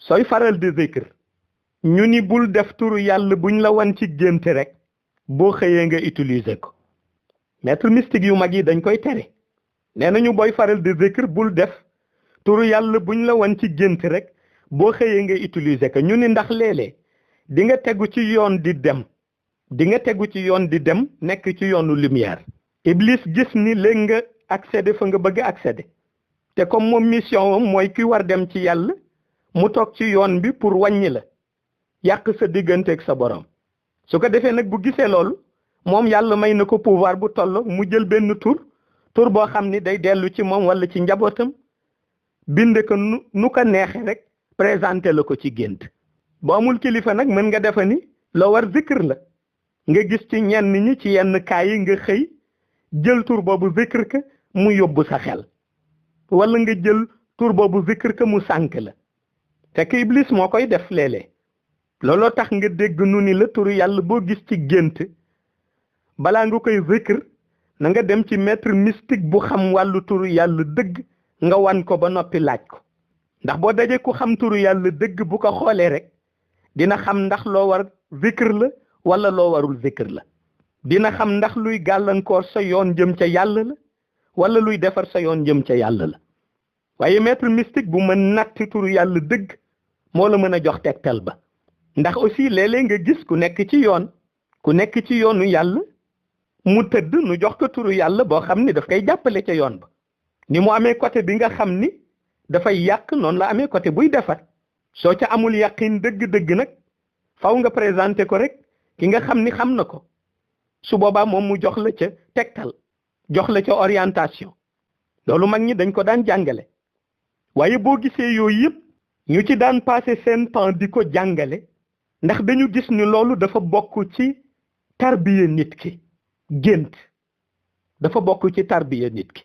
sooy faral di zikr ñu ni bul def turu yàlla buñ la wan ci gént rek boo xëyee nga utiliser ko maître mystique yu mag yi dañ koy tere nee nañu booy faral di zikr bul def turu yàlla buñ la wan ci gént rek boo xëyee nga utiliser ko ñu ni ndax léeg-léeg di nga tegu ci yoon di dem nekk ci yoonu lumière Iblis gis ni léegi nga accéder fa nga bëgg accéder te comme moom mission am mooy ki war dem ci yàlla mu toog ci yoon bi pour wàññi la yàq sa diggante ak sa borom su ko defee nag bu gisee loolu moom yàlla may na ko pouvoir bu toll mu jël benn tur boo xam ni day dellu ci moom wala ci njabootam bind ko nu ko neexe rek présenté la ko ci gént boo amul kilifa nag mën nga defa ni loo war zikr la nga gis ci ñenn ñi ci yenn kaay yi nga xëy jël tur boobu zikr ka mu yóbbu sa xel wala nga jël tur boobu zikr ka mu sànk la fekk Iblis moo koy def léeg-léeg looloo tax nga dégg nu ni la turu yàlla boo gis ci gént balaa nga koy zikr na nga dem ci maître mystique bu xam wàllu turu yàlla dëgg nga wan ko ba noppi laaj ko ndax boo dajee ku xam turu yàlla dëgg bu ko xoolee rek dina xam ndax loo war zikr la wala loo warul zikr la dina xam ndax luy gàllankoor sa yoon jëm ca yàlla la wala luy defar sa yoon jëm ca yàlla la waaye maître mystique bu mën natt turu yàlla dëgg moo la mën a jox tegtal ba ndax aussi léeg-léeg nga gis ku nekk ci yoonu yàlla mu tëdd nu jox ko turu yàlla boo xam ni daf koy jàppale ca yoon ba ni mu amee côté bi nga xam ni dafay yàq noonu la amee côté buy defar soo ca amul yàqin dëgg-dëgg nag faw nga présenté ko rek ki nga xam ni xam na ko su boobaa moom mu jox la ca tegtal jox la ca orientation loolu mag ñi dañ ko daan jàngale waaye boo gisee yooyu yëpp ñu ci daan passé seen temps di ko jàngale ndax dañu gis ni loolu dafa bokk ci tarbiya nit ki gént dafa bokk ci tarbiya nit ki